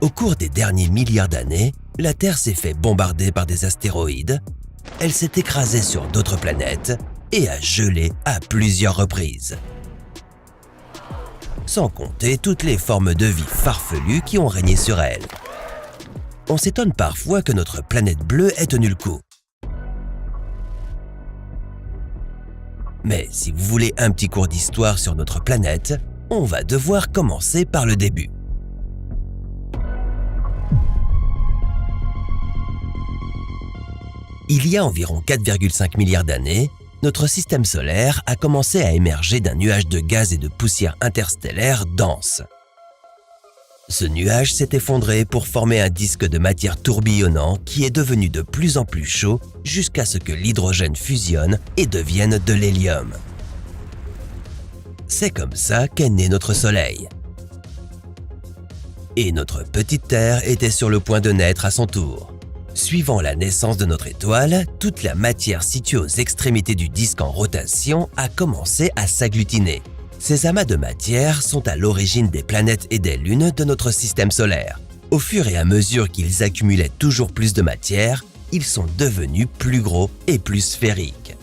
Au cours des derniers milliards d'années, la Terre s'est fait bombarder par des astéroïdes, elle s'est écrasée sur d'autres planètes et a gelé à plusieurs reprises. Sans compter toutes les formes de vie farfelues qui ont régné sur elle. On s'étonne parfois que notre planète bleue ait tenu le coup. Mais si vous voulez un petit cours d'histoire sur notre planète, on va devoir commencer par le début. Il y a environ 4,5 milliards d'années, notre système solaire a commencé à émerger d'un nuage de gaz et de poussière interstellaire dense. Ce nuage s'est effondré pour former un disque de matière tourbillonnant qui est devenu de plus en plus chaud jusqu'à ce que l'hydrogène fusionne et devienne de l'hélium. C'est comme ça qu'est né notre Soleil. Et notre petite Terre était sur le point de naître à son tour. Suivant la naissance de notre étoile, toute la matière située aux extrémités du disque en rotation a commencé à s'agglutiner. Ces amas de matière sont à l'origine des planètes et des lunes de notre système solaire. Au fur et à mesure qu'ils accumulaient toujours plus de matière, ils sont devenus plus gros et plus sphériques.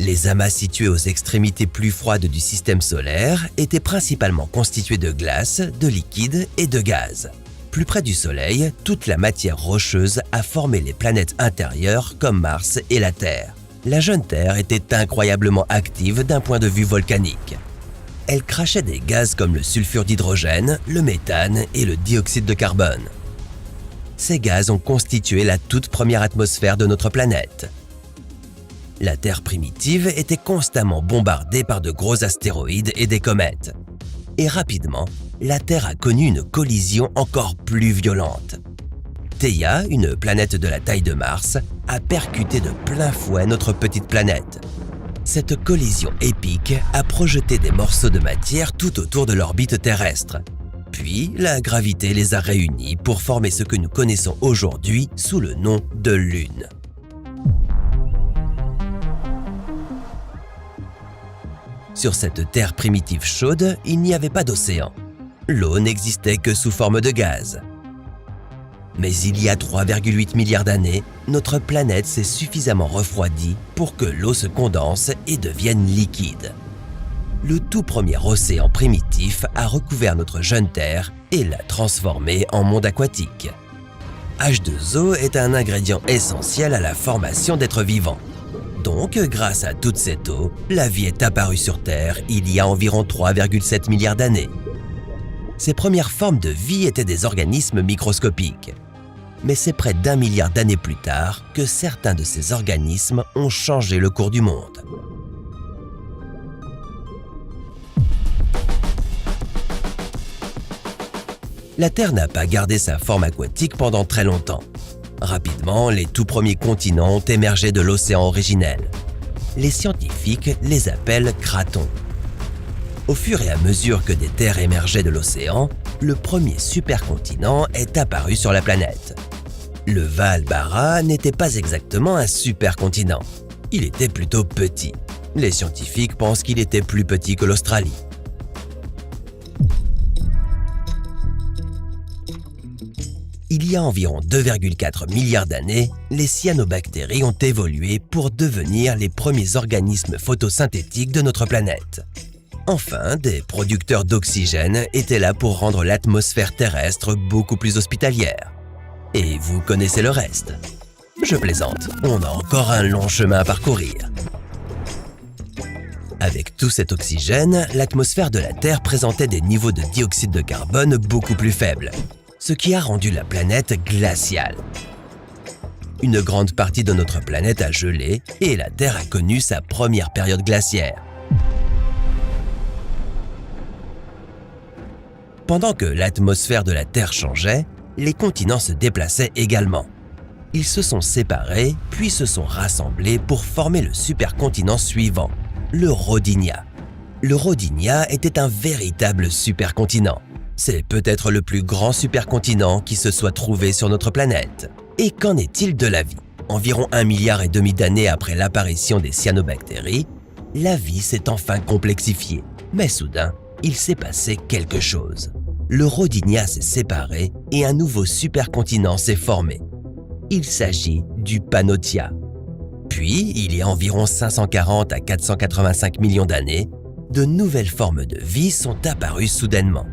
Les amas situés aux extrémités plus froides du système solaire étaient principalement constitués de glace, de liquide et de gaz. Plus près du Soleil, toute la matière rocheuse a formé les planètes intérieures comme Mars et la Terre. La jeune Terre était incroyablement active d'un point de vue volcanique. Elle crachait des gaz comme le sulfure d'hydrogène, le méthane et le dioxyde de carbone. Ces gaz ont constitué la toute première atmosphère de notre planète. La Terre primitive était constamment bombardée par de gros astéroïdes et des comètes. Et rapidement, la Terre a connu une collision encore plus violente. Theia, une planète de la taille de Mars, a percuté de plein fouet notre petite planète. Cette collision épique a projeté des morceaux de matière tout autour de l'orbite terrestre. Puis, la gravité les a réunis pour former ce que nous connaissons aujourd'hui sous le nom de Lune. Sur cette Terre primitive chaude, il n'y avait pas d'océan. L'eau n'existait que sous forme de gaz. Mais il y a 3,8 milliards d'années, notre planète s'est suffisamment refroidie pour que l'eau se condense et devienne liquide. Le tout premier océan primitif a recouvert notre jeune Terre et l'a transformée en monde aquatique. H2O est un ingrédient essentiel à la formation d'êtres vivants. Donc, grâce à toute cette eau, la vie est apparue sur Terre il y a environ 3,7 milliards d'années. Ces premières formes de vie étaient des organismes microscopiques. Mais c'est près d'1 milliard d'années plus tard que certains de ces organismes ont changé le cours du monde. La Terre n'a pas gardé sa forme aquatique pendant très longtemps. Rapidement, les tout premiers continents ont émergé de l'océan originel. Les scientifiques les appellent cratons. Au fur et à mesure que des terres émergeaient de l'océan, le premier supercontinent est apparu sur la planète. Le Val-Barra n'était pas exactement un supercontinent. Il était plutôt petit. Les scientifiques pensent qu'il était plus petit que l'Australie. Il y a environ 2,4 milliards d'années, les cyanobactéries ont évolué pour devenir les premiers organismes photosynthétiques de notre planète. Enfin, des producteurs d'oxygène étaient là pour rendre l'atmosphère terrestre beaucoup plus hospitalière. Et vous connaissez le reste. Je plaisante, on a encore un long chemin à parcourir. Avec tout cet oxygène, l'atmosphère de la Terre présentait des niveaux de dioxyde de carbone beaucoup plus faibles, ce qui a rendu la planète glaciale. Une grande partie de notre planète a gelé et la Terre a connu sa première période glaciaire. Pendant que l'atmosphère de la Terre changeait, les continents se déplaçaient également. Ils se sont séparés, puis se sont rassemblés pour former le supercontinent suivant, le Rodinia. Le Rodinia était un véritable supercontinent. C'est peut-être le plus grand supercontinent qui se soit trouvé sur notre planète. Et qu'en est-il de la vie? Environ 1,5 milliard d'années après l'apparition des cyanobactéries, la vie s'est enfin complexifiée. Mais soudain, il s'est passé quelque chose. le Rodinia s'est séparé et un nouveau supercontinent s'est formé. Il s'agit du Pannotia. Puis, il y a environ 540 à 485 millions d'années, de nouvelles formes de vie sont apparues soudainement.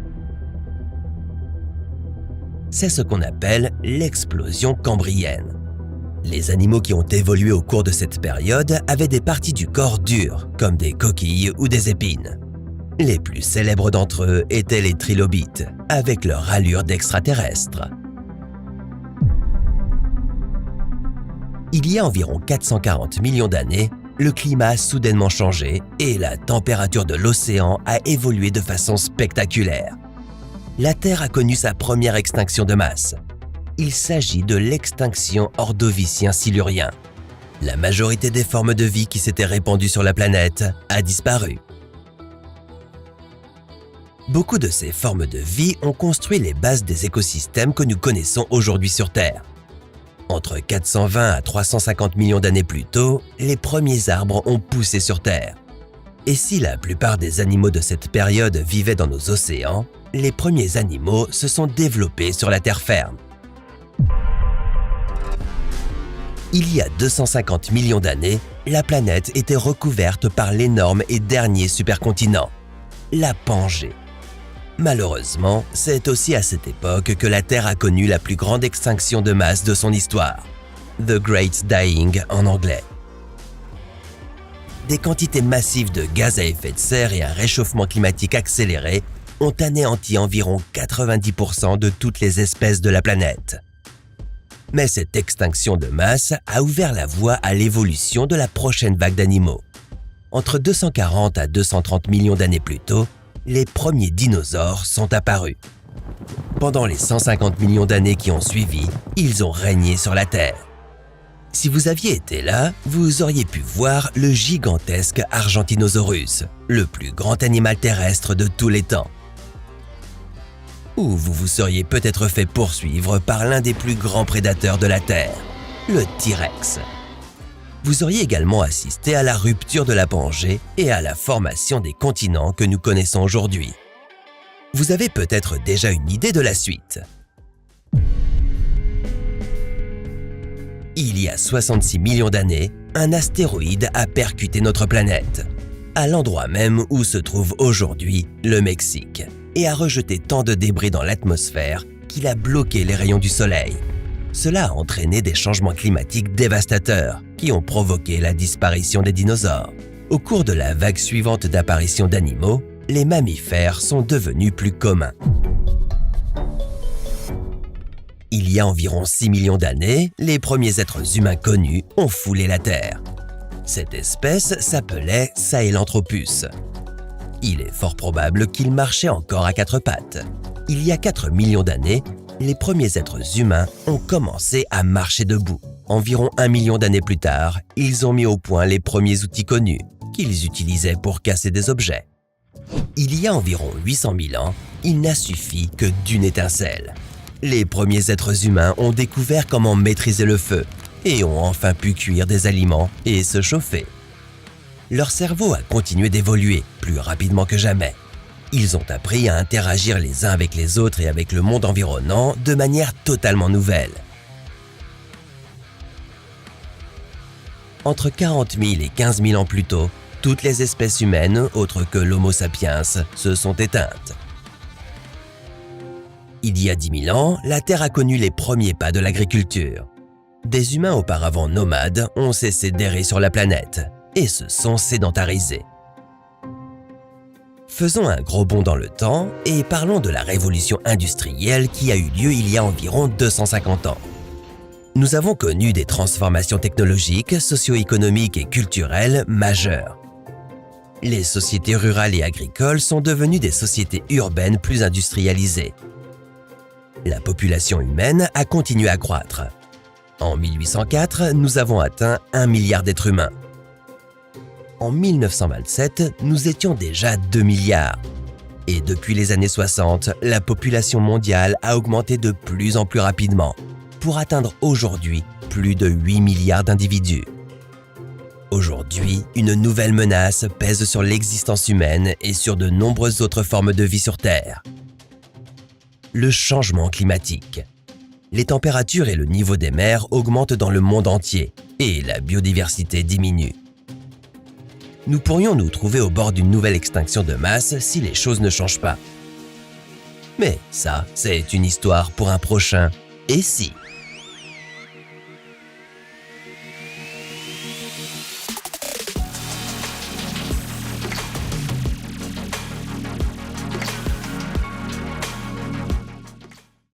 C'est ce qu'on appelle l'explosion cambrienne. Les animaux qui ont évolué au cours de cette période avaient des parties du corps dures, comme des coquilles ou des épines. Les plus célèbres d'entre eux étaient les trilobites, avec leur allure d'extraterrestres. Il y a environ 440 millions d'années, le climat a soudainement changé et la température de l'océan a évolué de façon spectaculaire. La Terre a connu sa première extinction de masse. Il s'agit de l'extinction ordovicien-silurien. La majorité des formes de vie qui s'étaient répandues sur la planète a disparu. Beaucoup de ces formes de vie ont construit les bases des écosystèmes que nous connaissons aujourd'hui sur Terre. Entre 420 à 350 millions d'années plus tôt, les premiers arbres ont poussé sur Terre. Et si la plupart des animaux de cette période vivaient dans nos océans, les premiers animaux se sont développés sur la terre ferme. Il y a 250 millions d'années, la planète était recouverte par l'énorme et dernier supercontinent, la Pangée. Malheureusement, c'est aussi à cette époque que la Terre a connu la plus grande extinction de masse de son histoire, The Great Dying en anglais. Des quantités massives de gaz à effet de serre et un réchauffement climatique accéléré ont anéanti environ 90% de toutes les espèces de la planète. Mais cette extinction de masse a ouvert la voie à l'évolution de la prochaine vague d'animaux. Entre 240 à 230 millions d'années plus tôt, les premiers dinosaures sont apparus. Pendant les 150 millions d'années qui ont suivi, ils ont régné sur la Terre. Si vous aviez été là, vous auriez pu voir le gigantesque Argentinosaurus, le plus grand animal terrestre de tous les temps. Ou vous vous seriez peut-être fait poursuivre par l'un des plus grands prédateurs de la Terre, le T-Rex. Vous auriez également assisté à la rupture de la Pangée et à la formation des continents que nous connaissons aujourd'hui. Vous avez peut-être déjà une idée de la suite. Il y a 66 millions d'années, un astéroïde a percuté notre planète, à l'endroit même où se trouve aujourd'hui le Mexique, et a rejeté tant de débris dans l'atmosphère qu'il a bloqué les rayons du Soleil. Cela a entraîné des changements climatiques dévastateurs qui ont provoqué la disparition des dinosaures. Au cours de la vague suivante d'apparition d'animaux, les mammifères sont devenus plus communs. Il y a environ 6 millions d'années, les premiers êtres humains connus ont foulé la Terre. Cette espèce s'appelait Sahelanthropus. Il est fort probable qu'il marchait encore à quatre pattes. Il y a 4 millions d'années, les premiers êtres humains ont commencé à marcher debout. Environ 1 million d'années plus tard, ils ont mis au point les premiers outils connus, qu'ils utilisaient pour casser des objets. Il y a environ 800 000 ans, il n'a suffi que d'une étincelle. Les premiers êtres humains ont découvert comment maîtriser le feu et ont enfin pu cuire des aliments et se chauffer. Leur cerveau a continué d'évoluer plus rapidement que jamais. Ils ont appris à interagir les uns avec les autres et avec le monde environnant de manière totalement nouvelle. Entre 40 000 et 15 000 ans plus tôt, toutes les espèces humaines, autres que l'Homo sapiens, se sont éteintes. Il y a 10 000 ans, la Terre a connu les premiers pas de l'agriculture. Des humains auparavant nomades ont cessé d'errer sur la planète et se sont sédentarisés. Faisons un gros bond dans le temps et parlons de la révolution industrielle qui a eu lieu il y a environ 250 ans. Nous avons connu des transformations technologiques, socio-économiques et culturelles majeures. Les sociétés rurales et agricoles sont devenues des sociétés urbaines plus industrialisées. La population humaine a continué à croître. En 1804, nous avons atteint 1 milliard d'êtres humains. En 1927, nous étions déjà 2 milliards. Et depuis les années 60, la population mondiale a augmenté de plus en plus rapidement, pour atteindre aujourd'hui plus de 8 milliards d'individus. Aujourd'hui, une nouvelle menace pèse sur l'existence humaine et sur de nombreuses autres formes de vie sur Terre. le changement climatique. Les températures et le niveau des mers augmentent dans le monde entier et la biodiversité diminue. Nous pourrions nous trouver au bord d'une nouvelle extinction de masse si les choses ne changent pas. Mais ça, c'est une histoire pour un prochain « Et si ».